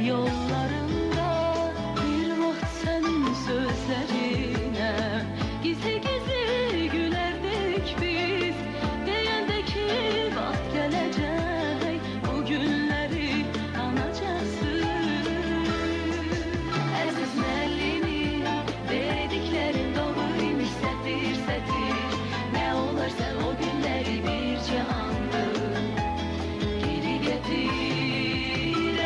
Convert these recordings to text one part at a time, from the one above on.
yollarında bir vaxt sənin sözlərinə gizli-gizli gülərdik biz, deyəndə ki vaxt gələcək, bu günləri anacaqsın. Əziz müəllimim, dediklərin doğru imiş, sətir-sətir, nə olarsa o günləri bircə andır geri getir.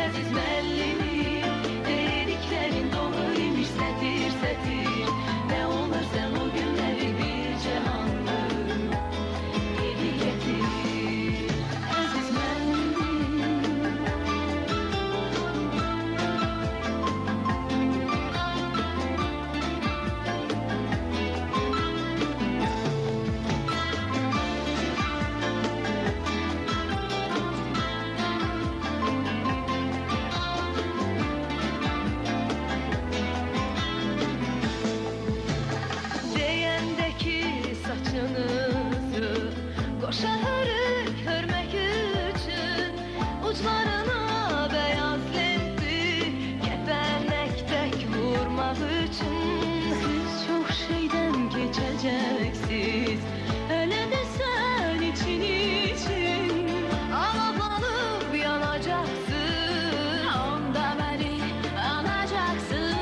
Əziz müəllimim, dediklərin doğru imiş, sətir-sətir, nə olarsa o günləri bircə andır geri getir. Əziz müəllimim. Deyəndə ki saçınızı qoşarıq hörmək üçün, uclarına bəyaz lenti kəpənək tək vurmaq üçün. Siz çox şeydən keçəcəksiniz, hələ də sən için alab-alıb yanacaqsın, onda məni anacaqsın.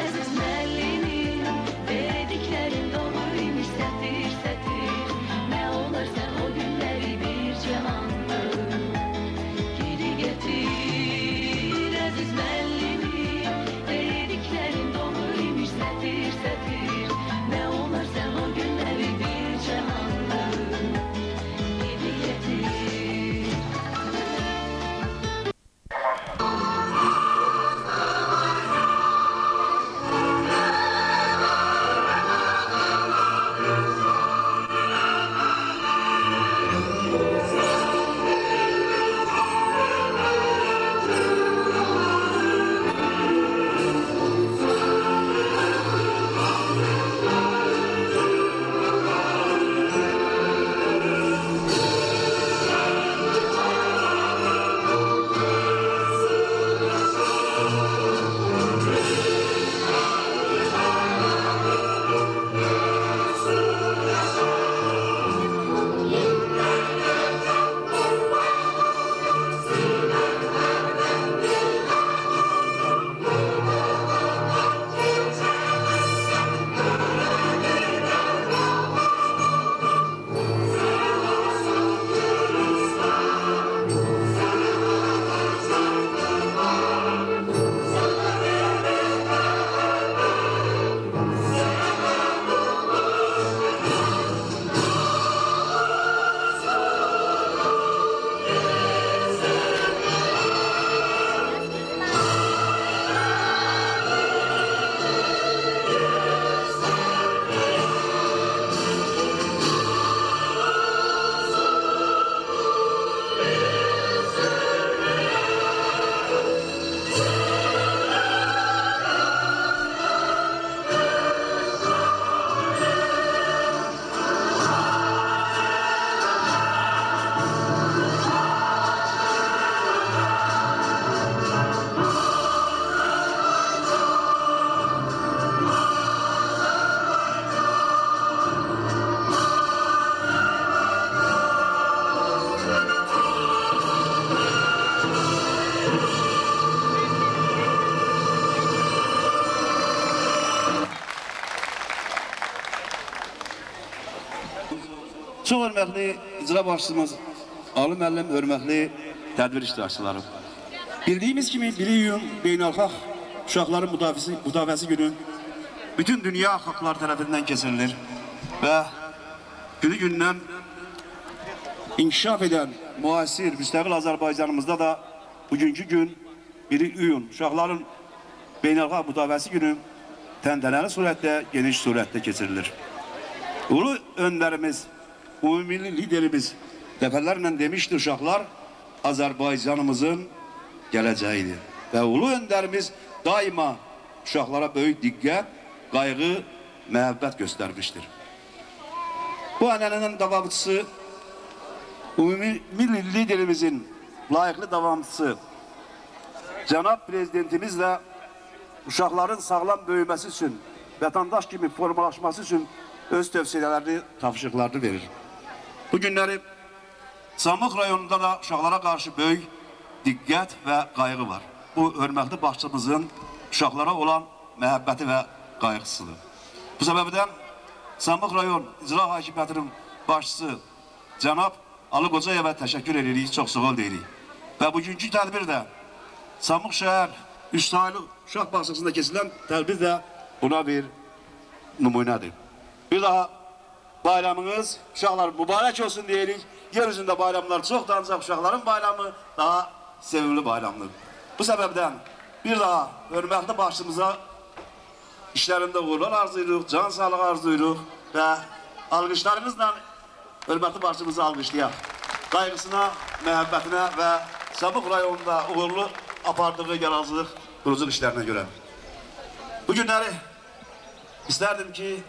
Əziz müəllimim, dediklərin doğru imiş, sətir-sətir, nə olarsa o günləri bircə andır geri getir. Əziz müəllimim, dediklərin doğru imiş, sətir-sətir, nə olarsa o günləri bircə andır geri getir. Çox hörmətli icra başçımız, Ali müəllim, hörmətli tədbir iştirakçıları. Bildiyimiz kimi 1 iyun Beynəlxalq Uşaqların Müdafiəsi Günü bütün dünya xalqları tərəfindən keçirilir və günü-gündən inkişaf edən müasir, müstəqil Azərbaycanımızda da bugünkü gün 1 iyun Uşaqların Beynəlxalq Müdafiəsi Günü təntənəli surətdə, geniş surətdə keçirilir. Ulu öndərimiz, ümumi liderimiz dəfələrlə demişdir, uşaqlar Azərbaycanımızın gələcəyidir. Və ulu öndərimiz daima uşaqlara böyük diqqət, qayğı, məhəbbət göstərmişdir. Bu ənənənin davamçısı, ümumi liderimizin layiqli davamçısı Cənab Prezidentimizlə uşaqların sağlam böyüməsi üçün, vətəndaş kimi formalaşması üçün öz tövsiyələrini, tapşırıqlarını verir. Bu günləri Samux rayonunda da uşaqlara qarşı böyük diqqət və qayğı var. Bu, hörmətli başçımızın uşaqlara olan məhəbbəti və qayğısıdır. Bu səbəbdən Samux rayon İcra Hakimiyyətinin başçısı cənab Ali Qocayevə təşəkkür edirik, çox sağ ol deyirik. Və bugünkü tədbir də Samux şəhər üç saylı uşaq bağçasında keçilən tədbir də buna bir nümunədir. Bir daha bayramınız uşaqlar mübarək olsun deyirik. Yer üzündə bayramlar çoxdur, ancaq uşaqların bayramı daha sevimli bayramdır. Bu səbəbdən bir daha hörmətli başçımıza işlərində uğurlar arzulayırıq, can sağlığı arzulayırıq və alqışlarımızla hörmətli başçımızı alqışlayaq. Qayğısına, məhəbbətinə və Samux rayonunda uğurlu apardığı yaradıcılıq, quruculuq işlərinə görə. Bu günləri istərdim ki,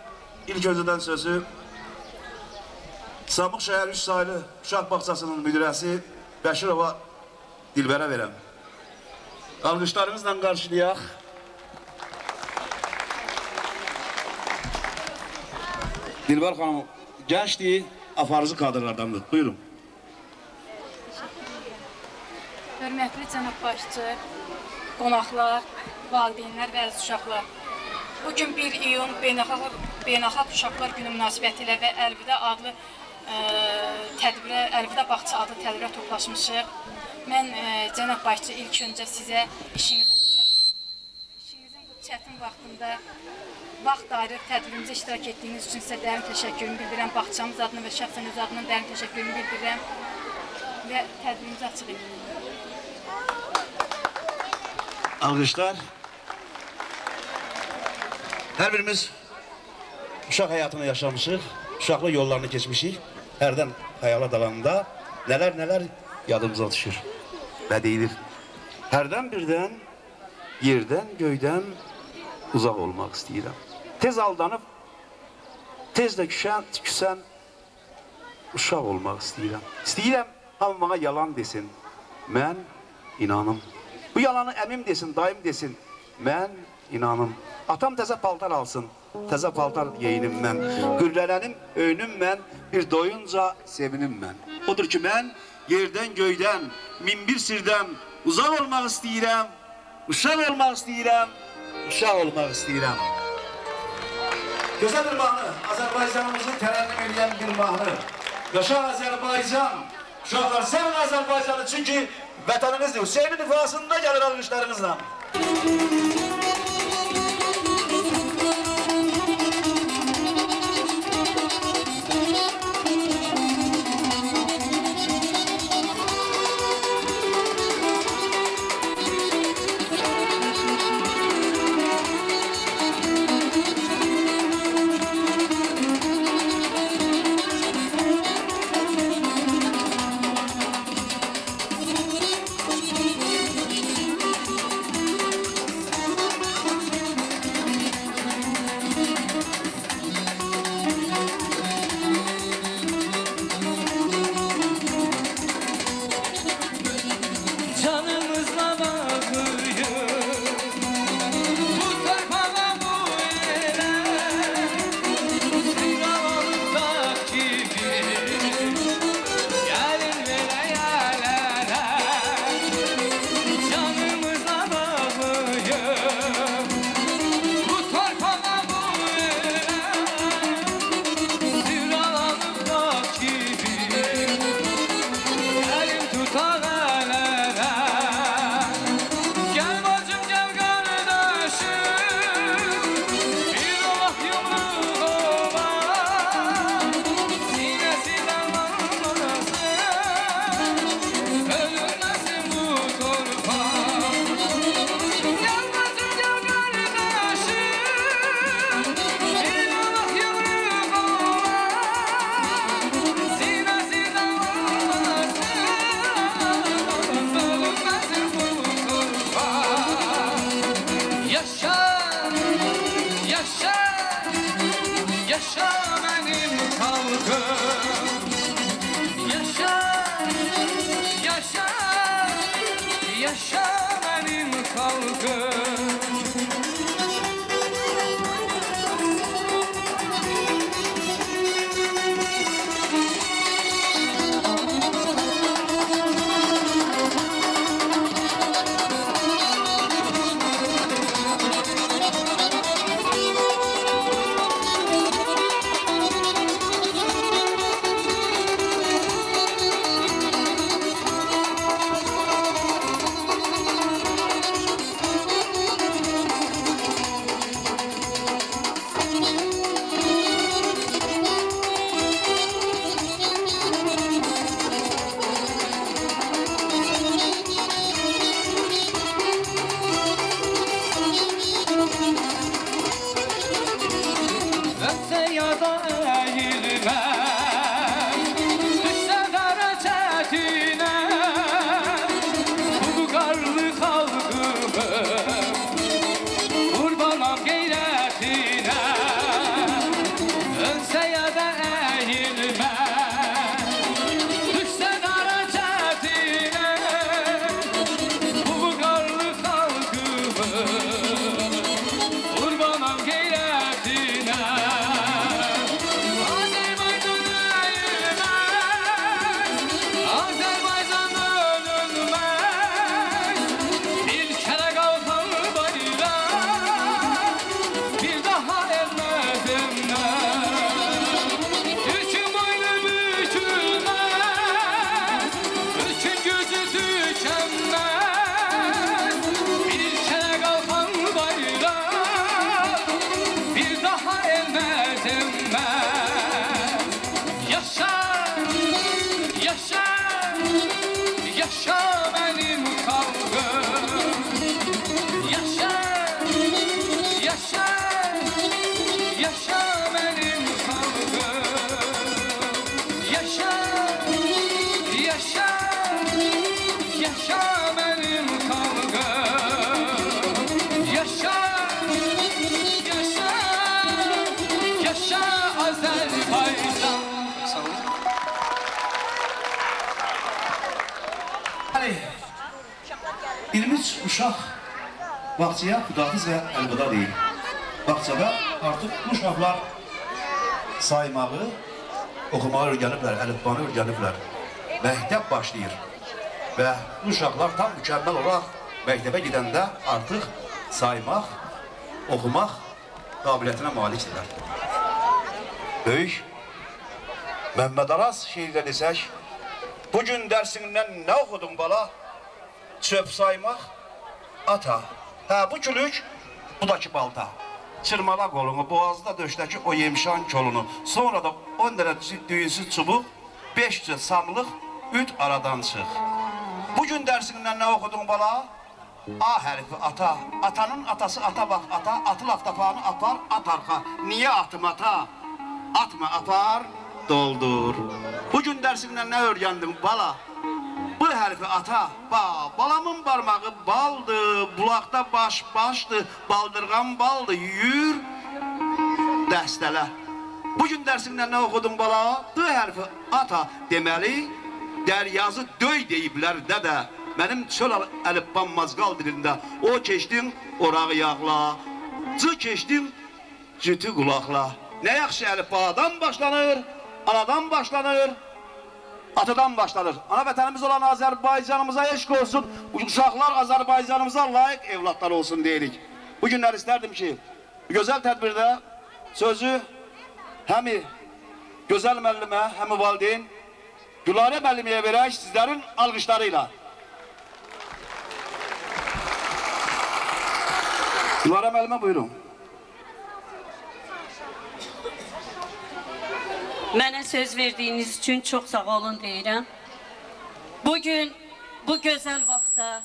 ilk öncədən sözü Samux şəhər 3 saylı uşaq bağçasının müdirəsi Bəşirova Dilbərə verəm. Alqışlarımızla qarşılayaq. Dilbər xanım, gəncdir, aparıcı kadrlardandır. Buyurun. Hörmətli cənab başçı, qonaqlar, valideynlər və əziz uşaqlar. Bugün 1 iyun Beynəlxalq Uşaqlar Günü münasibətilə və Əlvida adlı tədbirə, Əlvida bağça adlı tədbirə toplaşmışıq. Mən cənab başçı ilk öncə sizə işinizin bu çətin vaxtında vaxt ayırıb tədbirimizə iştirak etdiyiniz üçün sizə dərin təşəkkürümü bildirirəm. Bağçamız adına və şəxsən öz adından dərin təşəkkürümü bildirirəm və tədbirimizi açıq edirik. Alqışlar. Hər birimiz uşaq həyatını yaşamışıq, uşaqlıq yollarını keçmişik. Hərdən xəyala dalanında nələr yadımıza düşür və deyilir. Hərdən birdən, yerdən, göydən uzaq olmaq istəyirəm. Tez aldanıb, tez də küsən uşaq olmaq istəyirəm. İstəyirəm, hamı bana yalan desin, mən inanım. Bu yalanı əmim desin, dayım desin, mən inanım. Atam təzə paltar alsın, təzə paltar yeyinim mən. Qürrələnim, öyünüm mən, bir doyunca sevinim mən. Odur ki, mən yerdən, göydən, min bir sirdən uzaq olmaq istəyirəm, uşaq olmaq istəyirəm, uşaq olmaq istəyirəm. Gözəl bir mahnı, Azərbaycanımızı tərənnüm edən bir mahnı. Yaşa Azərbaycan, uşaqlar sevin Azərbaycanı, çünki vətənimizdir. Hüseynin ifasında gəlir alqışlarımızla. Yaşa benim xalqım. İlimiz uşaq bağçaya xudafiz və əlvida deyil. Bağçada artıq bu uşaqlar saymağı, oxumağı öyrəniblər, əlifbanı öyrəniblər. Məktəb başlayır və bu uşaqlar tam mükəmməl olaraq məktəbə gedəndə artıq saymaq, oxumaq qabiliyyətinə malikdirlər. Böyük Məhəmməd Araz şeirlə desək, bugün dərsindən nə oxudun bala? Çöp saymaq, ata. Hə, bu gülük, bu da ki balta. Çırmala qolunu, boğazda döşdəki o yemişan kolunu. Sonra da 10 dənə düyünsüz çubuq, 5 cür samlıq, üt aradan çıx. Bugün dərsindən nə oxudun bala? A hərfi ata. Atanın atası ata bax ata. Atı laftapanı apar, at arxa. Niyə atım ata? Atma apar, doldur. Bugün dərsindən nə öyrəndin bala? Bu hərfi ata, balamın barmağı baldır, bulaqda başdır, baldırğan baldır, yür, dəstələ. Bugün dərsindən nə oxudun bala? Bu hərfi ata, deməli, dəryazı döy deyiblər dədə. Mənim çöl əlifban mazqal dilində, o keçdin orağı yağla, cı keçdin cütü qulaqla. Nə yaxşı əlifbadan başlanır, anadan başlanır, atadan başlanır. Ana vətənimiz olan Azərbaycanımıza eşq olsun, uşaqlar Azərbaycanımıza layiq evlatlar olsun deyirik. Bu günlər istərdim ki, gözəl tədbirdə sözü həmi gözəl müəllimə, həmi valideyn Gülarə müəllimiyə verək sizlərin alqışlarıyla. Gülarə müəllimə buyurun. Mənə söz verdiyiniz üçün çox sağ olun deyirəm. Bugün, bu gözəl vaxtda,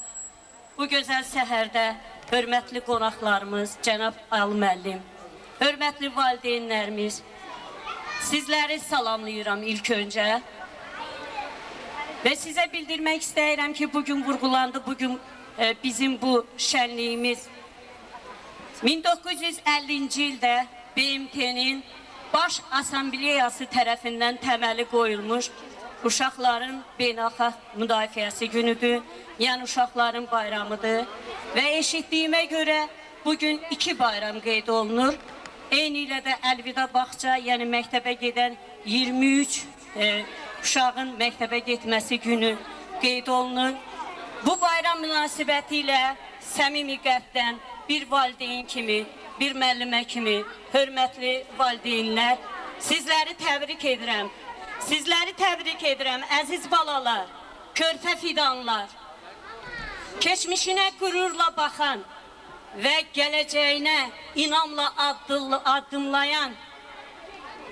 bu gözəl səhərdə hörmətli qonaqlarımız, cənab Ali müəllim, hörmətli valideynlərimiz, sizləri salamlayıram ilk öncə. Və sizə bildirmək istəyirəm ki, bugün vurğulandı, bugün bizim bu şənliyimiz 1950-ci ildə BMT-nin Baş Assambleyası tərəfindən təməli qoyulmuş uşaqların beynəlxalq müdafiəsi günüdür, yəni uşaqların bayramıdır və eşitdiyimə görə bugün 2 bayram qeyd olunur. Eyni ilə də Əlvida bağça, yəni məktəbə gedən 23 uşağın məktəbə getməsi günü qeyd olunur. Bu bayram münasibəti ilə səmimi qəlbdən bir valideyn kimi, bir müəllimə kimi, hörmətli valideynlər, sizləri təbrik edirəm. Sizləri təbrik edirəm, əziz balalar, körpə fidanlar, keçmişinə qürurla baxan və gələcəyinə inamla addımlayan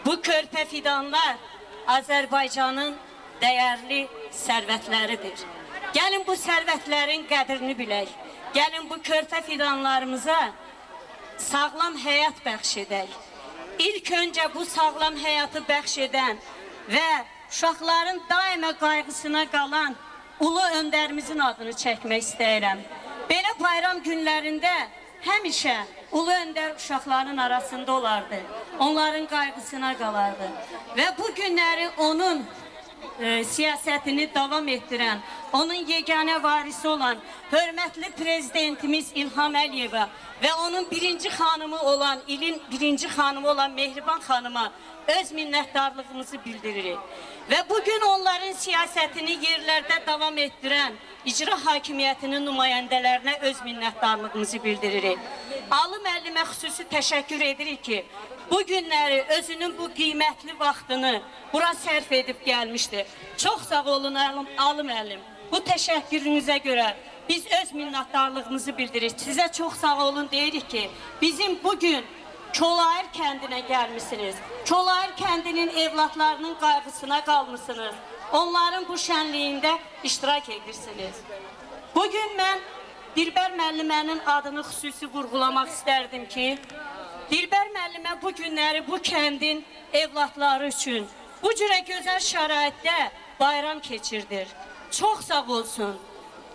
bu körpə fidanlar Azərbaycanın dəyərli sərvətləridir. Gəlin bu sərvətlərin qədrini bilək. Gəlin bu körpə fidanlarımıza sağlam həyat bəxş edək. İlk öncə bu sağlam həyatı bəxş edən və uşaqların daima qayğısına qalan ulu öndərimizin adını çəkmək istəyirəm. Belə bayram günlərində həmişə ulu öndər uşaqların arasında olardı. Onların qayğısına qalardı. Və bu günləri onun siyasətini davam etdirən, onun yeganə varisi olan hörmətli prezidentimiz İlham Əliyeva və onun birinci xanımı olan, ilin birinci xanımı olan Mehriban xanıma öz minnətdarlığımızı bildiririk. Və bugün onların siyasətini yerlərdə davam etdirən icra hakimiyyətinin nümayəndələrinə öz minnətdarlığımızı bildiririk. Ali müəllimə xüsusi təşəkkür edirik ki, bu günləri özünün bu qiymətli vaxtını bura sərf edib gəlmişdir. Çox sağ olun Ali müəllim. Bu təşəkkürünüzə görə biz öz minnətdarlığımızı bildiririk. Sizə çox sağ olun deyirik ki, bizim bugün Çolayır kəndinə gəlmişsiniz. Çolayır kəndinin evlatlarının qayğısına qalmışsınız. Onların bu şənliyində iştirak edirsiniz. Bugün mən Dilbər müəllimənin adını xüsusi vurğulamaq istərdim ki, Dilbər müəllimə bu günləri bu kəndin evlatları üçün bu cürə gözəl şəraitdə bayram keçirdir. Çox sağ olsun,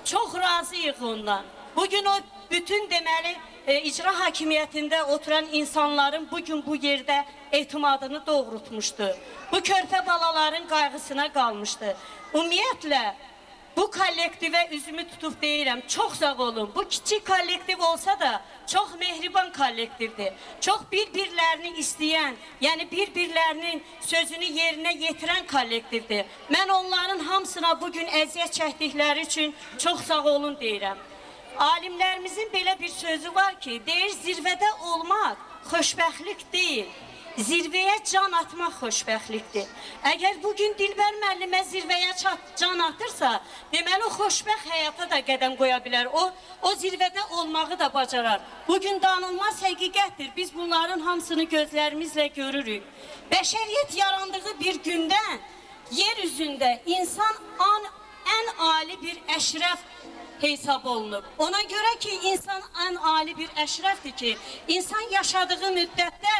çox razıyıq ondan. Bugün o bütün deməli icra hakimiyyətində oturan insanların bugün bu yerdə etimadını doğrultmuşdu. Bu körpə balaların qayğısına qalmışdı. Ümumiyyətlə, bu kollektivə üzümü tutub deyirəm, çox sağ olun. Bu kiçik kollektiv olsa da çox mehriban kollektivdir. Çox bir-birlərini istəyən, yəni bir-birlərinin sözünü yerinə yetirən kollektivdir. Mən onların hamısına bugün əziyyət çəkdikləri üçün çox sağ olun deyirəm. Alimlərimizin belə bir sözü var ki, deyir, zirvədə olmaq xoşbəxtlik deyil, zirvəyə can atmaq xoşbəxtlikdir. Əgər bugün Dilbər müəllimə zirvəyə can atırsa, deməli o xoşbəxt həyata da qədəm qoya bilər, o zirvədə olmağı da bacarar. Bugün danılmaz həqiqətdir, biz bunların hamısını gözlərimizlə görürük. Bəşəriyyət yarandığı bir gündən yer üzündə insan ən ali bir əşrəf hesab olunub. Ona görə ki, insan ən ali bir əşrəfdir ki, insan yaşadığı müddətdə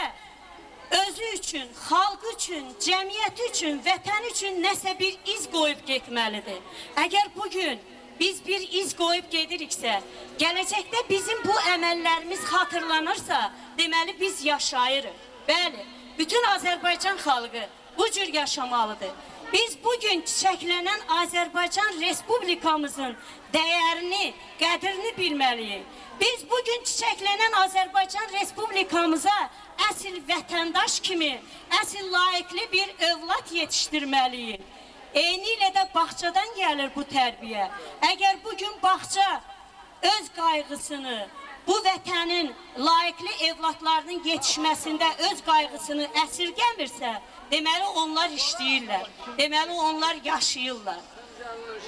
özü üçün, xalqı üçün, cəmiyyəti üçün, vətən üçün nəsə bir iz qoyub getməlidir. Əgər bugün biz bir iz qoyub gediriksə, gələcəkdə bizim bu əməllərimiz xatırlanırsa, deməli biz yaşayırıq. Bəli, bütün Azərbaycan xalqı bu cür yaşamalıdır. Biz bugün çiçəklənən Azərbaycan Respublikamızın dəyərini, qədrini bilməliyik. Biz bugün çiçəklənən Azərbaycan Respublikamıza əsl vətəndaş kimi, əsl layiqli bir övlad yetişdirməliyik. Eyni ilə də bağçadan gəlir bu tərbiyə. Əgər bugün bağça öz qayğısını, bu vətənin layiqli evladlarının yetişməsində öz qayğısını əsirgəmirsə, deməli onlar işləyirlər, deməli onlar yaşayırlar.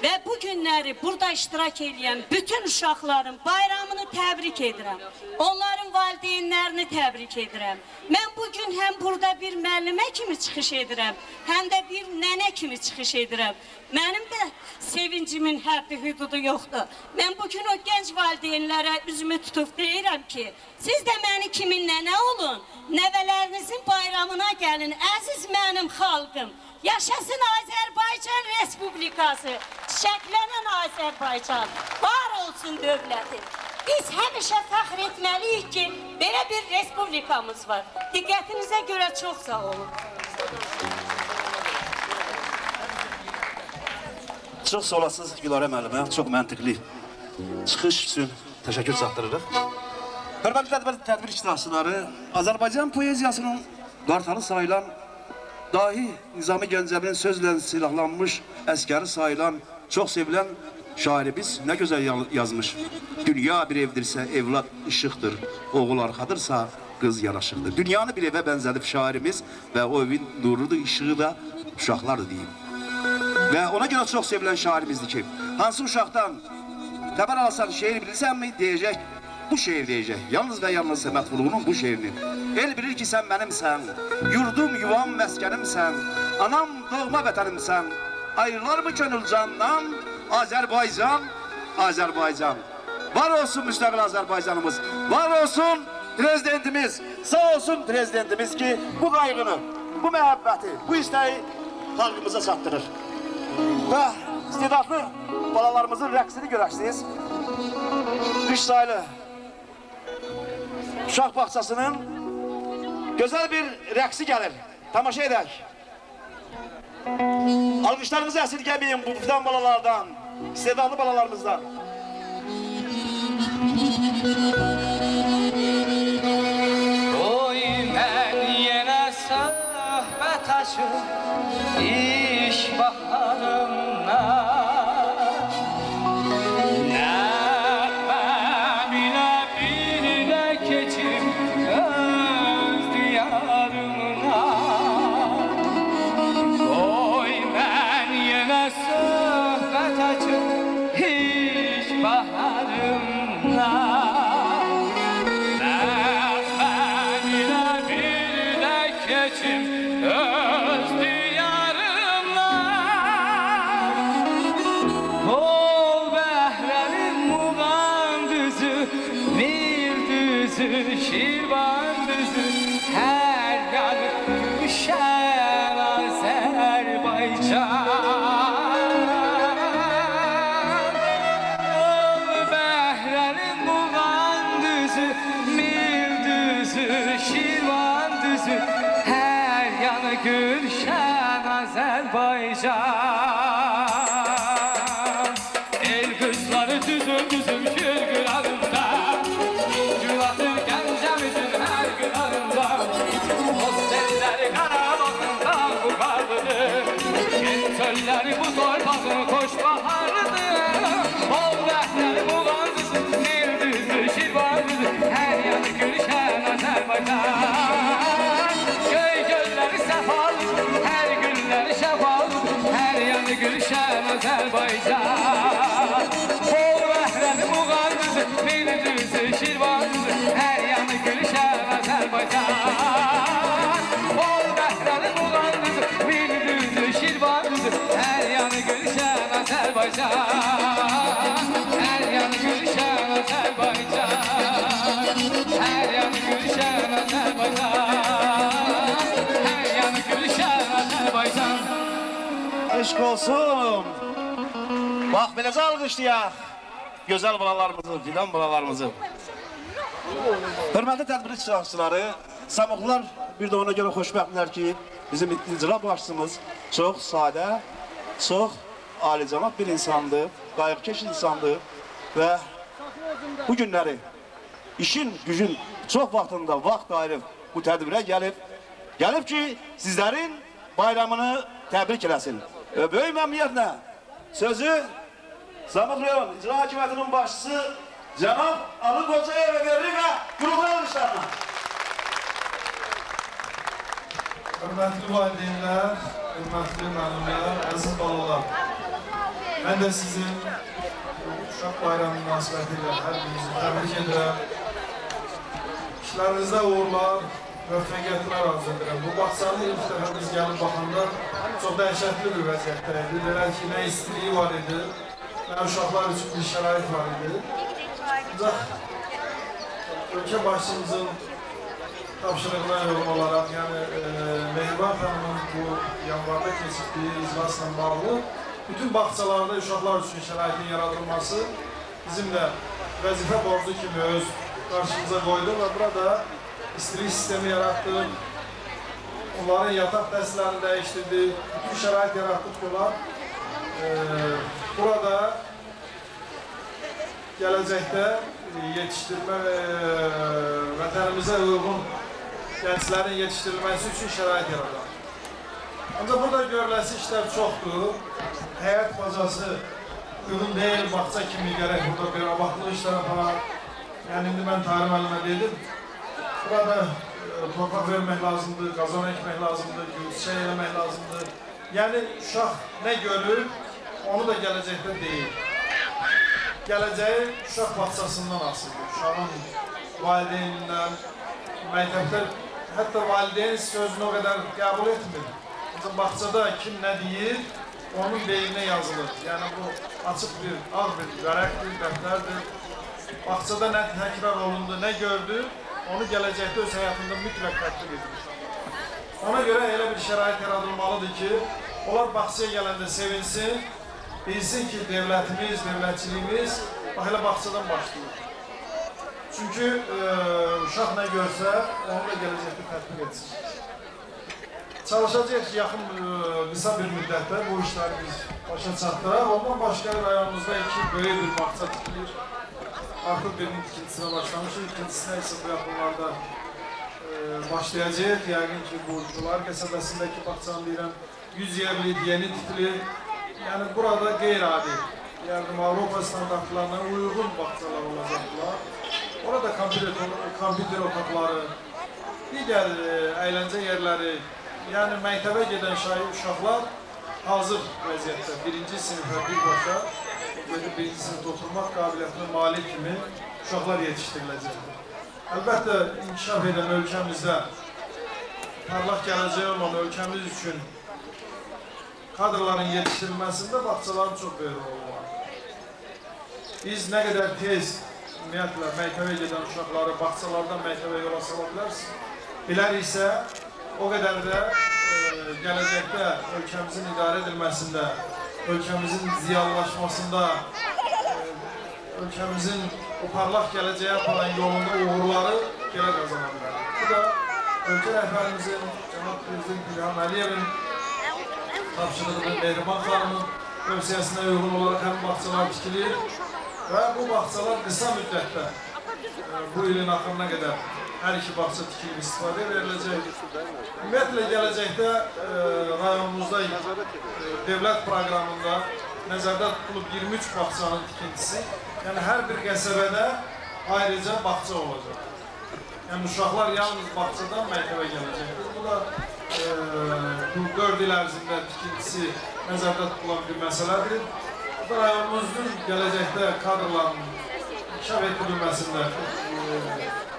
Və bu günləri burada iştirak edən bütün uşaqların bayramını təbrik edirəm. Onların valideynlərini təbrik edirəm. Mən bugün həm burada bir müəllimə kimi çıxış edirəm, həm də bir nənə kimi çıxış edirəm. Mənim də sevincimin həddi hüdudu yoxdur. Mən bugün o gənc valideynlərə üzümü tutub deyirəm ki, siz də məni kimi nənə olun, nəvələrinizin bayramına gəlin, əziz mənim xalqım. Yaşasın Azərbaycan Respublikası, çiçəklənən Azərbaycan, var olsun dövləti. Biz həmişə fəxr etməliyik ki, belə bir respublikamız var. Diqqətinizə görə çox sağ olun. Çox sağ olasınız Gülarə müəllimə, çox məntiqli çıxış üçün təşəkkür çatdırırıq. Hörmətli tədbir iştirakçıları, Azərbaycan poeziyasının qartalı sayılan, dahi Nizami Gəncəvinin sözlə silahlanmış əskəri sayılan, çox sevilən şairimiz nə gözəl yazmış. Dünya bir evdirsə, evlad işıqdır, oğul arxadırsa, qız yaraşıqdır. Dünyanı bir evə bənzədib şairimiz və o evin nurudur, işığı da uşaqlardır deyim. Və ona görə çox sevilən şairimizdir ki, hansı uşaqdan xəbər alasan şeir bilirsənmi, deyəcək, bu şeir deyəcək. Yalnız və yalnız Səməd Vurğunun bu şeirini. El bilir ki, sən mənimsən, yurdum, yuvam, məskənimsən, anam, doğma vətənimsən, ayrılar mı könül candan, Azərbaycan, Azərbaycan. Var olsun müstəqil Azərbaycanımız, var olsun prezidentimiz, sağ olsun prezidentimiz ki, bu qayğını, bu məhəbbəti, bu istəyi xalqımıza çatdırır. Və istedadlı balalarımızın rəqsini görəksiniz. Üç saylı uşaq bağçasının gözəl bir rəqsi gəlir. Tamaşa edək. Alqışlarınızı əsirgəməyin bu fidan balalardan, istedadlı balalarımızdan. Oy mən yenə söhbət açıb iş baharımdan. Nəğməm ilə bir də keçib öz diyarımdan. Oy mən yenə söhbət açıb iş baharımdan. Öz diyarımdan Ol bəhrənin muğan düzü Nil düzü, Şirvan düzü Hər yanı düşən Azərbaycan Ol bəhrənin muğan düzü Nil düzü, Şirvan düzü yanı Gülşen Azerbaycan El kızları düzüm düzüm şürgül alında Gül atır Gəncəmizin her gün alında O selleri Qarabağında bu karlıdır Gen çölleri bu torpağın koş baharıdır Ol bəhrəli muğan düzü, Nil düzü, Şirvan düzü Her yanı Gülşen Azerbaycan Her günleri şefalı, her yanı Gülşen Azerbaycan Bol bəhrəli muğan düzü, Nil düzü, Şirvan düzü Her yanı Gülşen Azerbaycan Bol bəhrəli muğan düzü, Nil düzü, Şirvan düzü Her yanı Gülşen Azerbaycan Her yanı Gülşen Azerbaycan Her yanı Gülşen Azerbaycan Eşq olsun. Bax, beləcə alqışlayaq. Gözəl balalarımızı, fidan balalarımızı. Hörmətli tədbir iştirakçıları, Samuqlar bir də ona görə xoşbəxtlər ki, bizim icra başçımız çox sadə, çox alicənab bir insandır, qayğıkeş insandır və bu günləri işin, gücün çox vaxtında vaxt ayırıb bu tədbirə gəlib ki, sizlərin bayramını təbrik eləsin. Böyük məmnuniyyətlə sözü Samuq rayon İcra Hakimiyyətinin başçısı Cənab Ali Qocayevə verir və qurumlar alışlarına. Hörmətli valideynlər, hörmətli müəllimlər, əziz balalar. Mən də sizin uşaq bayramı münasibəti ilə hər birinizi təbrik edirəm. İşlərinizdə uğurlar, müvəffəqiyyətlər arzu edirəm. Bu bağçanın ilk dəfə biz gəlib baxanda çox dəhşətli bir vəziyyətdə idi. Belə ki, nə istiliyi var idi, nə uşaqlar üçün bir şərait var idi. Ancaq ölkə başçımızın tapşırığına uyğun olaraq, yəni Mehriban xanımın bu yanvarda keçirdiyi iclasla bağlı bütün bağçalarda uşaqlar üçün şəraitin yaradılması bizim də vəzifə borcu kimi öz qarşımıza qoydu və burada istilik sistemi yaratdıq, onların yataq dərslərini dəyişdirdik, bütün şərait yaratdıq ki, onlar burada gələcəkdə yetişdirmə vətənimizə uyğun gənclərin yetişdirilməsi üçün şərait yaradar. Ancaq burada görüləsi işlər çoxdur. Həyat bacası uyğun deyil, bağça kimi gərək burada bir abadlıq işlər aparar. Yəni, indi mən Tahir müəllimə dedim, burada torpaq vermək lazımdır, qazan ekmək lazımdır, gülçiçək eləmək lazımdır. Yəni, uşaq nə görür, onu da gələcəkdə deyil. Gələcəyi uşaq bağçasından asıldır. Uşağın valideynindən, məktəbdə, hətta valideyn sözünü o qədər qəbul etmir. Ancaq bağçada kim nə deyir, onun beyninə yazılır. Yəni, bu açıq bir, ağ bir vərəqdir, dəftərdir. Bağçada nə təkrar olundu, nə gördü, onu gələcəkdə öz həyatında mütləq tətbiq edir. Ona görə elə bir şərait yaradılmalıdır ki, onlar bağçaya gələndə sevinsin, bilsin ki, devlətimiz, devlətçiliyimiz elə bağçadan başlayır. Çünki uşaq nə görsə, onu da gələcəkdə tətbiq etsin. Çalışacaq ki, yaxın qısa bir müddətdə bu işləri biz başa çatdıraq. Ondan başqa rayonumuzda iki böyük bir bağça tikilir. Artıq birinin tikintisinə başlamışıq, ikintisinə isə bu yaxınlarda başlayacaq. Yəqin ki, bu Cular qəsəbəsindəki bağçanı deyirəm, 100 yerli yeni tikilir. Yəni, burada qeyri-adi, yardım Avropa standartlarına uyğun bağçalar olacaqlar. Orada kompüter otaqları, digər əyləncə yerləri, yəni məktəbə gedən uşaqlar hazır vəziyyətdə birinci sinifə birbaşa birinci sinifdə oturmaq qabiliyyətinə malik kimi uşaqlar yetişdiriləcəkdir. Əlbəttə, inkişaf edən ölkəmizdə parlaq gələcək olan ölkəmiz üçün kadrların yetişdirilməsində bağçaların çox böyük rolu var. Biz nə qədər tez, ümumiyyətlə, məktəbə gedən uşaqları bağçalardan məktəbə yola sala biləriksə, o qədər də gələcəkdə ölkəmizin idarə edilməsində, ölkəmizin ziyalılaşmasında, ölkəmizin o parlaq gələcəyə aparan yolunda uğurları gələ qazana bilər. Bu da ölkə rəhbərimizin, Cənab Prezident İlham Əliyevin tapşırığı Mehriban xanımın tövsiyəsinə uyğun olaraq həm bağçalar tikilir və bu bağçalar qısa müddətdə bu ilin axırına qədər hər iki bağça tikilib istifadə veriləcək. Ümumiyyətlə, gələcəkdə rayonumuzda devlət proqramında nəzərdə tutulub 23 bağçanın tikintisi, yəni hər bir qəsəbədə ayrıca bağça olacaq. Yəni, uşaqlar yalnız bağçadan məktəbə gələcəkdir. Bu da 4 il ərzində tikintisi nəzərdə tutulan bir məsələdir. Bu da rayonumuzun gələcəkdə kadrların inkişaf etdirilməsində,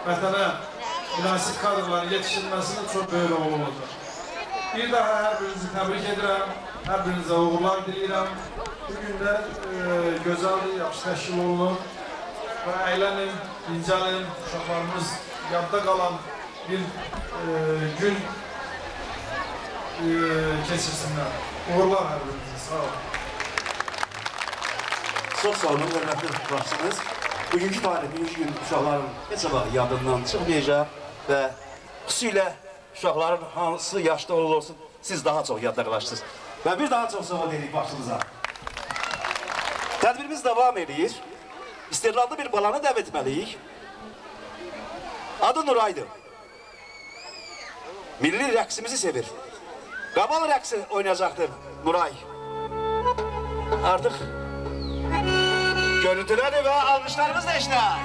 vətənə münasib kadrların yetişdirilməsində çox böyük rol olacaq. Bir daha hər birinizi təbrik edirəm, hər birinizə uğurlar diləyirəm. Bugün də gözəldir, yaxşı təşkil olunur və əylənin, dincəlin, uşaqlarımız yadda qalan bir gün keçirsinlər. Uğurlar hər birinizə, sağ olun. Çox sağ olun, hörmətli başçınız. Bugünkü tarih, bugünkü gün uşaqların heç vaxt yadından çıxmayacaq və xüsusilə uşaqların hansı yaşda olursa siz daha çox yadda qalırsınız. Və bir daha çox sağ ol deyirik başçımıza. Tədbirimiz davam edir. İstedadlı bir balanı dəvət etməliyik. Adı Nuraydır. Milli rəqsimizi sevir. Qabal rəqsi oynayacaqdır Nuray. Artıq görüntüləri və almışlarımız da işlər.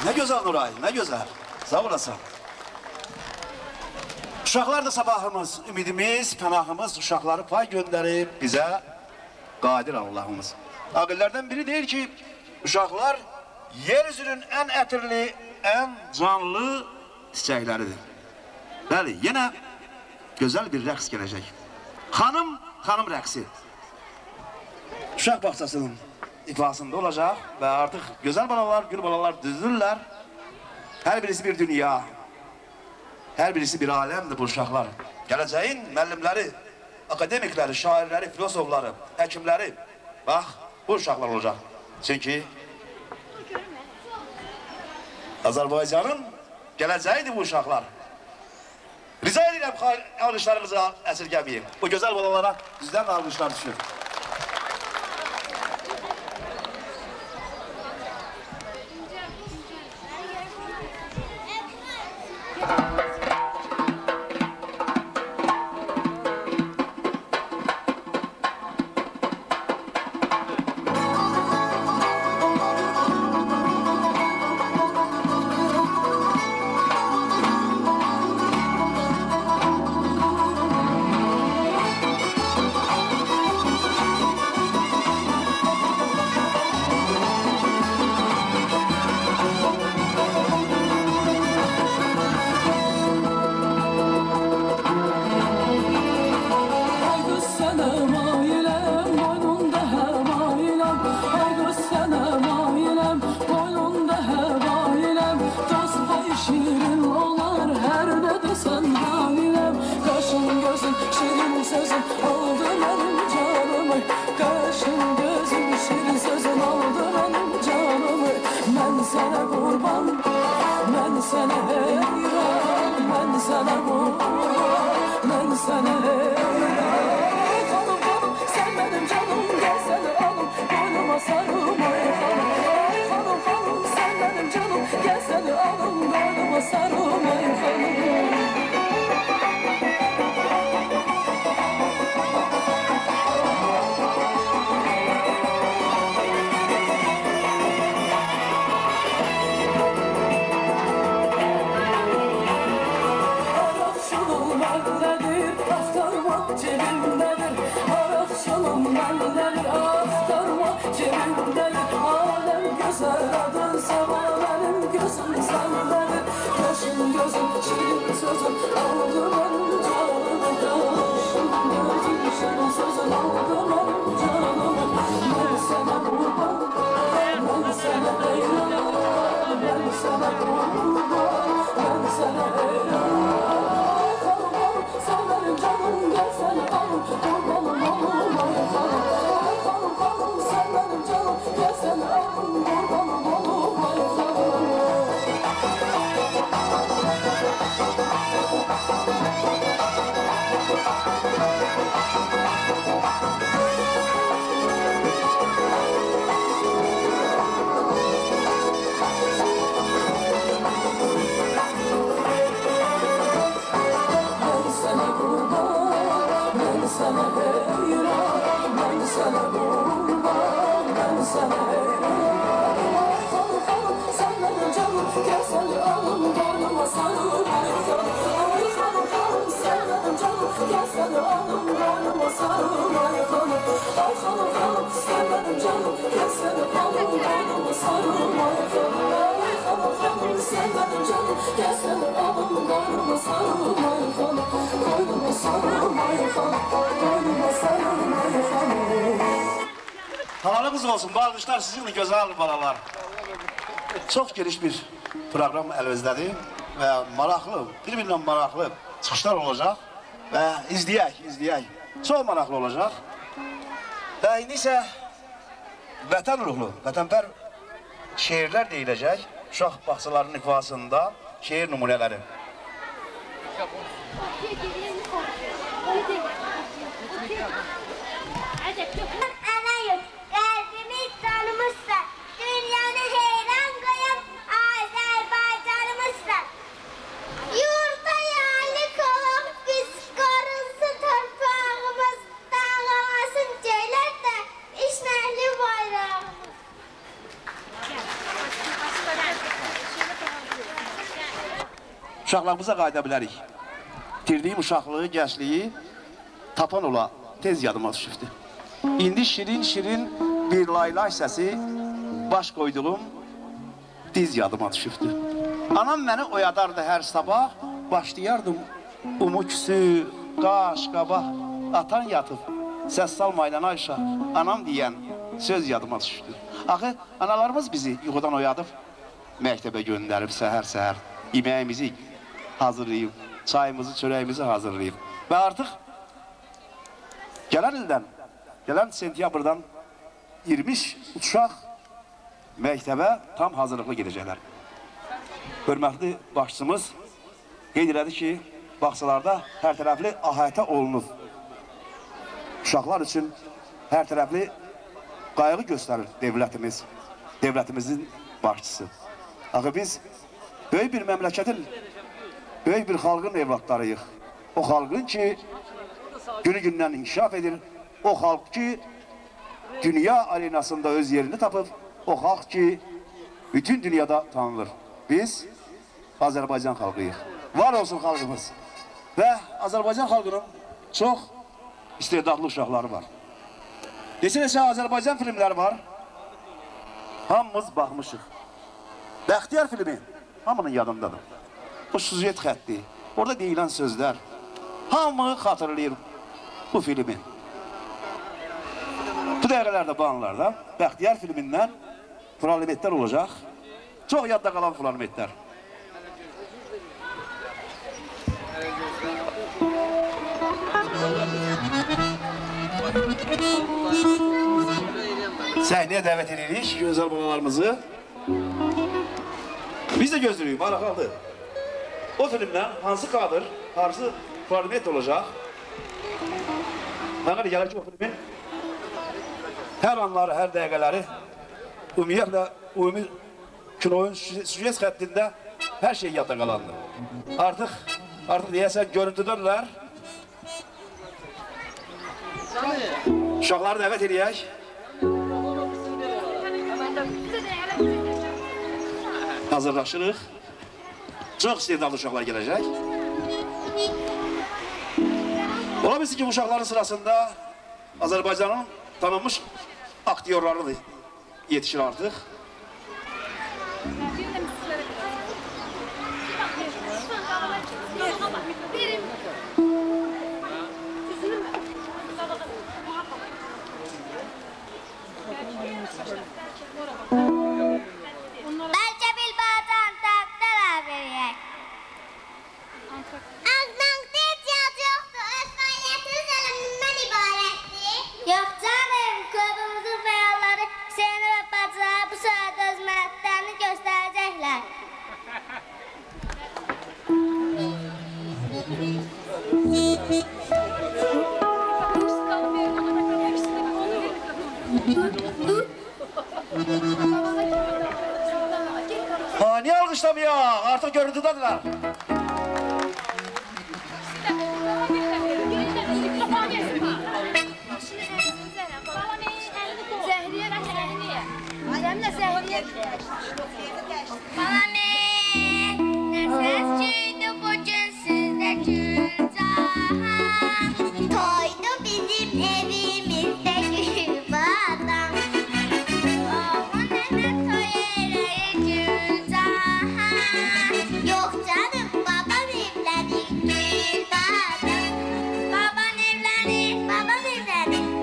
Ne güzel Nuray, ne güzel. Sağ olasın. Uşaqlar da sabahımız, ümidimiz, pənahımız, uşaqları pay gönderib bizə qadir Allahımız. Aqillərdən biri deyir ki, uşaqlar yeryüzünün ən ətirli, ən canlı çiçəkləridir. Bəli, yenə gözəl bir rəqs gələcək. Xanım rəqsi. Uşaq bağçasının ifasında olacaq və artıq gözəl balalar, gül balalar düzülürlər. Hər birisi bir dünya, hər birisi bir aləmdir bu uşaqlar. Gələcəyin müəllimləri, akademikləri, şairləri, filosofları, həkimləri, bax, bu uşaqlar olacaq. Çünki Azərbaycanın gələcəyidir bu uşaqlar. Rica edirəm alqışlarınızı əsirgəməyim. Bu gözəl balalara bizdən alqışlar düşür. Halalımız olsun, bu alqışlar sizinle gözəl balalar. Çox geniş bir proqram əlimizdedir və maraqlı, bir-birinlə maraqlı çıxışlar olacaq və izləyək. Çox maraqlı olacaq. Və indi isə vətən ruhlu, vətənpər şeirlər deyiləcək. Uşaq bağçalarının ifasında şeir nümunələri. Thank you. uşaqlarımıza qayıda bilərik. İtirdiyim uşaqlığı, gəncliyi tapan ola tez yadıma düşübdü. İndi şirin-şirin bir laylay səsi baş qoyduğum diz yadıma düşübdü. Anam məni oyadardı hər sabah, başlayardım umuksu, qaş, qabaq, atan yatıb, səs salmayla Ayşə, anam deyən söz yadıma düşübdü. Axı, analarımız bizi yuxudan oyadıb, məktəbə göndərib səhər-səhər, yeməyimizi hazırlayıb, çayımızı, çörəyimizi hazırlayıb. Və artıq gələn ildən, gələn sentyabrdan 20 uşaq məktəbə tam hazırlıqlı gedəcəklər. Hörmətli başçımız qeyd elədi ki, bağçalarda hər tərəfli ahayətə olunub. Uşaqlar üçün hər tərəfli qayğı göstərir devlətimiz, devlətimizin başçısı. Axı biz böyük bir məmləkətin, böyük bir xalqın evlatlarıyıq. O xalqın ki, günü-gündən inkişaf edir. O xalq ki, dünya arenasında öz yerini tapıb. O xalq ki, bütün dünyada tanınır. Biz Azərbaycan xalqıyıq. Var olsun xalqımız. Və Azərbaycan xalqının çox istedadlı uşaqları var. Neçə Azərbaycan filmləri var. Hamımız baxmışıq. Bəxtiyar filmi hamının yadındadır. O süjet xətti, orada deyilən sözlər. Hamı xatırlayır bu filmi. Bu dəqiqələrdə, bu anlarda Bəxtiyar filmindən fragmentlər olacaq. Çox yadda qalan fragmentlər. Səhnəyə dəvət edirik gözəl balalarımızı. Biz də gözləyirik, maraqlıdır. O filmdən hansı kadr, hansı fragment olacaq? Mənə gəlir ki, o filmin hər anları, hər dəqiqələri ümumiyyətlə, ümumi kinoyun süjet xəttində hər şey yadda qalandır. Artıq deyəsən görüntüdürlər. Uşaqları dəvət edək. Hazırlaşırıq. Çox istedadlı uşaqlar gələcək. Ola bilsin ki, bu uşaqların sırasında Azərbaycanın tanınmış aktyorları yetişir artıq. Bəlkə bir bacan tapdılar verək. Ağdan tez yoxdur, öz fəaliyyətiniz ölümündən ibarətdir. Yox canım, klubumuzun fəalları Hüseyin və bacılar bu saat öz məhdudlarını göstərəcəklər. Niye alkışlamıyor? Artık görüntüdədirlər. Nəsəsçiydi bu gün sizdə Gülcahan. Toydu bizim evimizdə Gülbadan. Oğlum nənə toy eləyi Gülcahan. Yox canım, babam evlənir Gülbadan. Babam evlənir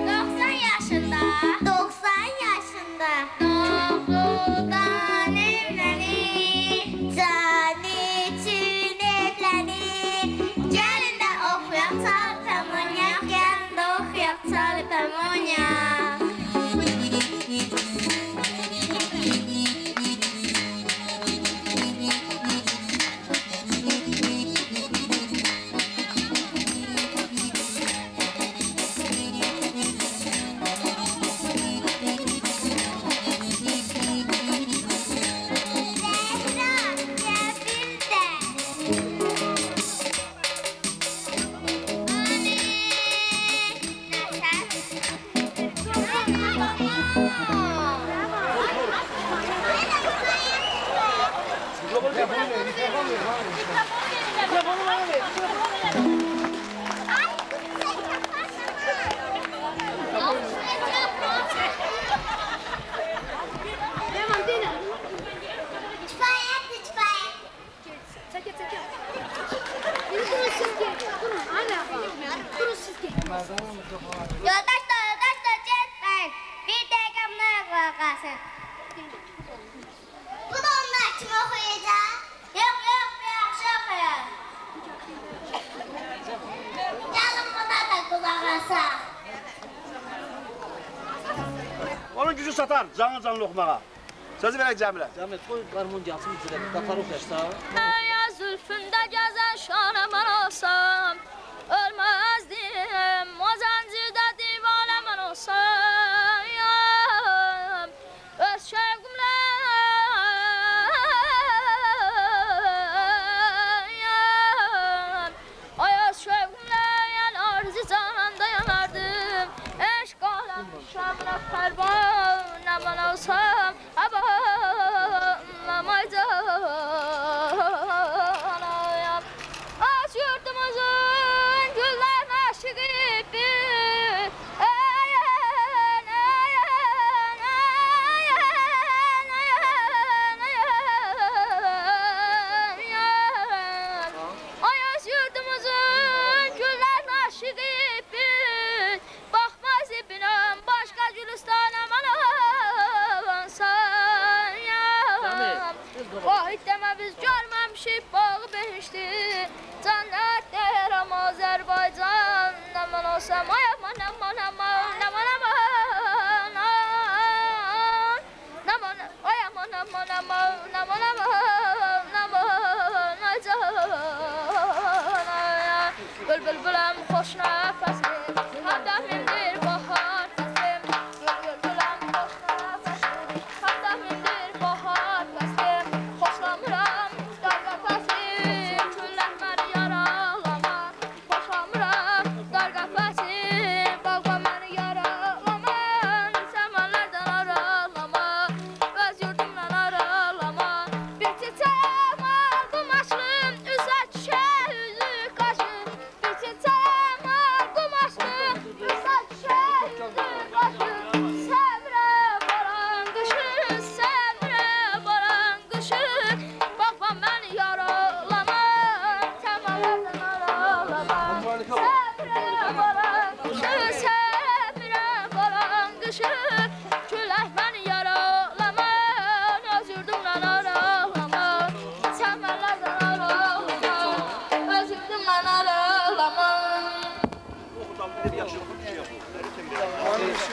90 yaşında. 90 yaşında. Doğrudan evlənir. Can için evlənir. Gəlin də oxuyaq çalıb harmoniya. Gəlin də oxuyaq çalıb harmoniya. satar canlı oxumağa. Sözü verək Cəmilə. Cəmilə, qoy qarmon gəlsin bizə, qatar oxuyarsan. Ya zülfündə gəzən şana mən olsam, ölməzdim, o zəncirdə divanə mən olsam, öz şevqimlə, ay öz şevqimlə, yəni arzi cananda yanardım, eşq aləm şəmlə pərvan, nə mən olsam, Bülbülüm xoş nəfəsim, həmdəmindir bahar fəslim. Bülbülüm xoş nəfəsim, həmdəmindir bahar fəslim. Xoşlamıram dar qəfəsim, küllət məni yaralama. Xoşlamıram dar qəfəsim, bağba məni yaralama. Səmənlərdən aralama, öz yurdumdan aralama. Bir çiçəyəm aldım açlım, üzə çiçək, üzü qaşım.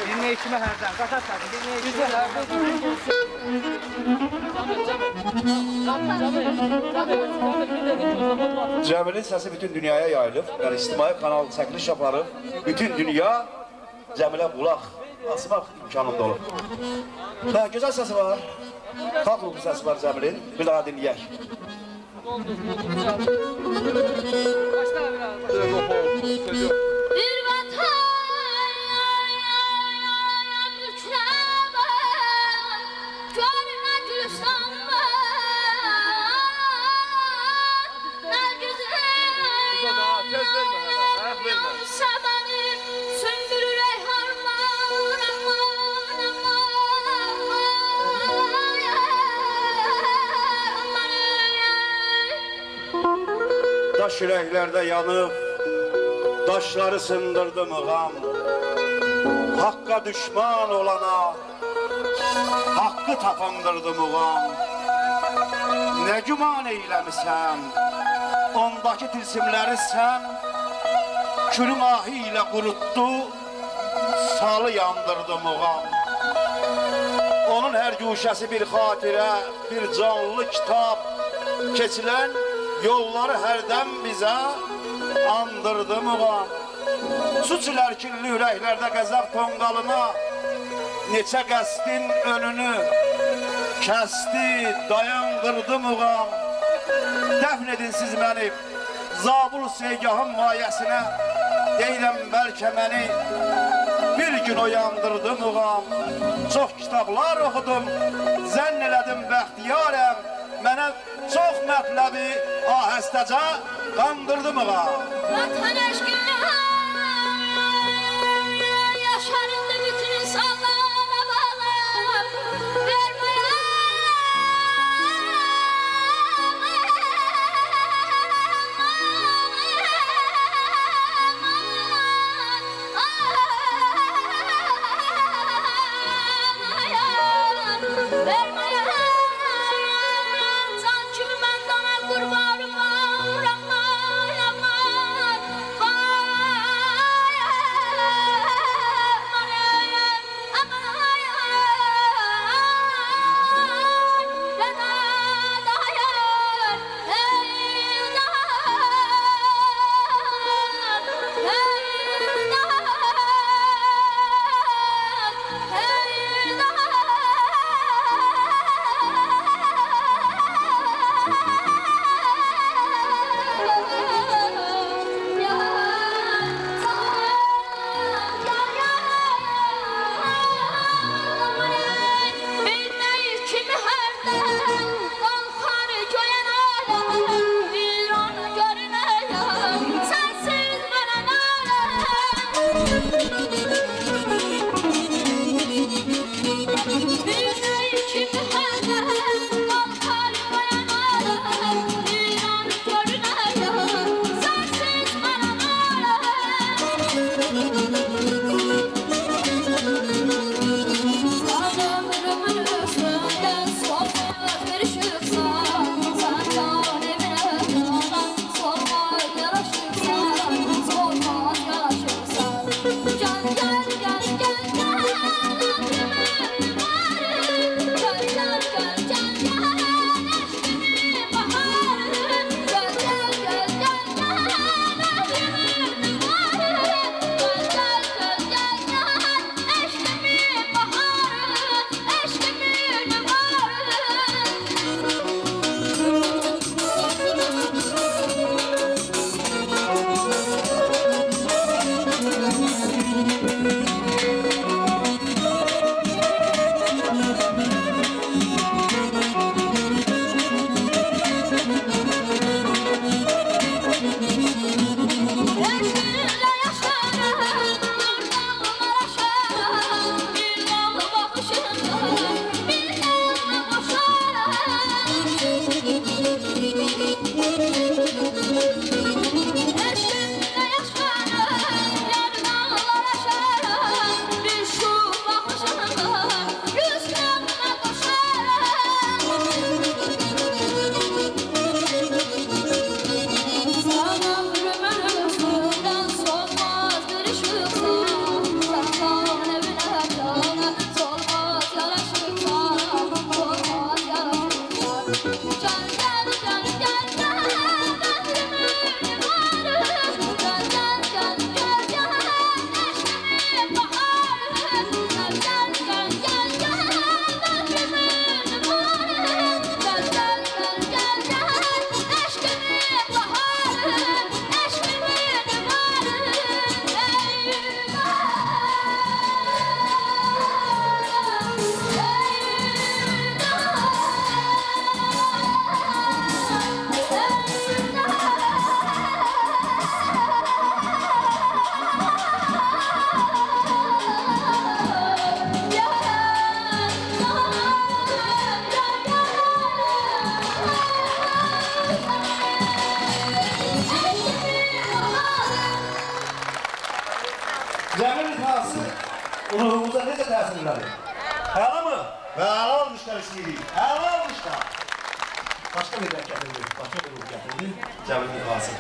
Dinləyə kimi hərdən, qatar sədin, dinləyə kimi hərdən. Cəmilin səsi bütün dünyaya yayılıb, yəni ictimai kanal çəkiliş aparıb, bütün dünya Cəmilə qulaq asmaq imkanında olub. Gözəl səsi var, xalq ruhu səsi var Cəmilin, bir daha dinləyək. Bir vatan Daş ürəklərdə yanıb, daşları sındırdı mığam. Haqqa düşman olana, haqqı tapandırdı mığam. Nə güman eyləmisən, ondakı tilsimləri sən, külün ahı ilə qurutdu, salı yandırdı mığam. Onun hər güşəsi bir xatirə, bir canlı kitab, keçilən yolları hərdən bizə andırdı mığam. Su çilər kirli ürəklərdə qəzəb tonqalına, neçə qəsdin önünü kəsti, dayandırdı mığam. Dəfn edin siz məni Zabul Seygahın mayəsinə, deyiləm bəlkə məni bir gün oyandırdı mığam. Çox kitablar oxudum, zənn elədim bəxtiyarəm, mənə çox mətləbi ahəstəcə qandırdı mığam. Vatan eşqinə yaşarındı bütün insanlara bağlam, verməyəm. Can kimi mən dana qurbanım var, aman, aman, var. Oyunumuza necə təsir elədi? Əla mı? Və əla olmuşlar istəyirik. Əla olmuşlar. Başqa bir rəq gətirdi. Başqa bir ruh gətirdi. Cəbrini qalsın.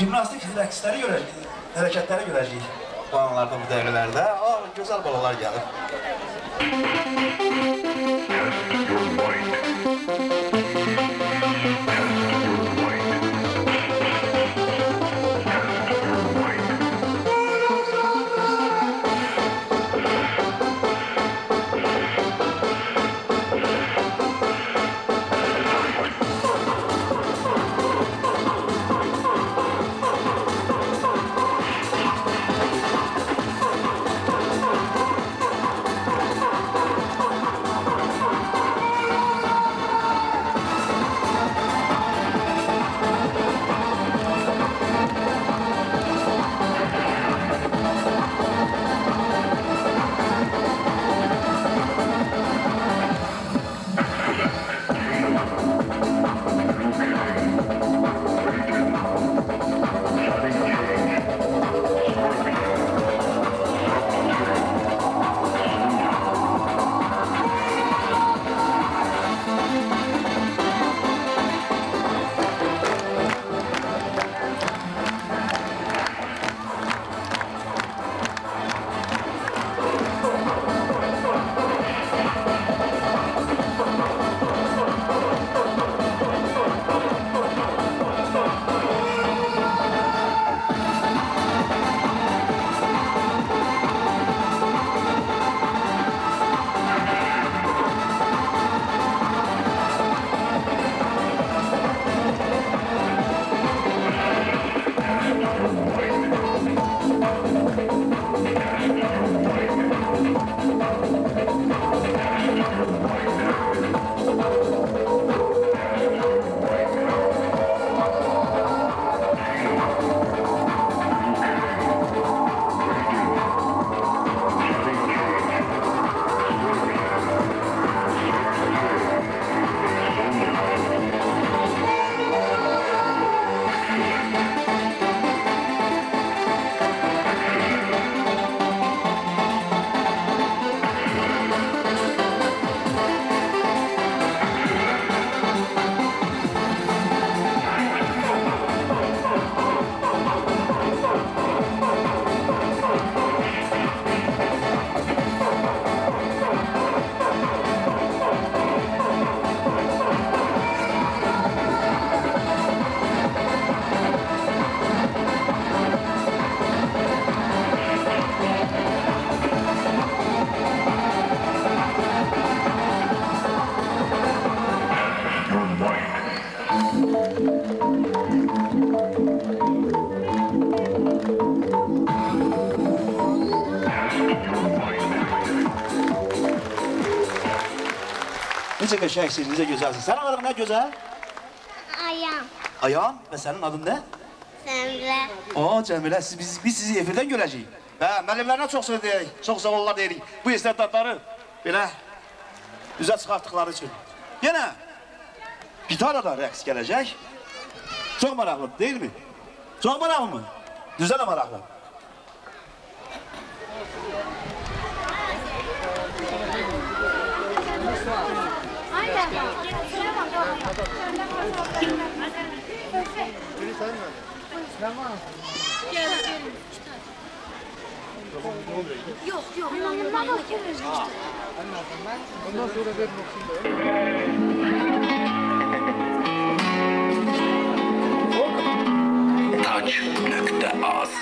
Gimnastik rəqsləri görəcəyik. Hərəkətləri görəcəyik. Bu anlarda, bu dəqiqələrdə. Gözəl balalar gəlir. Necə qəşəngsin, necə gözəlsin. Sənin adın nə gözəl? Ayam. Ayağın və sənin adın nə? Cəmilə. Cəmilə, biz sizi efirdən görəcəyik. Və müəllimlərinə çox söz deyirik, çox sağ olurlar deyirik. Bu istedadları belə üzə çıxartdıqları üçün. Yenə gitarada rəqs gələcək. Çox maraqlıdır, deyil mi? Çox maraqlı mı? Düzə də maraqlı. Yok, bana gelir. Ondan sonra verin okuyun da. Taç.az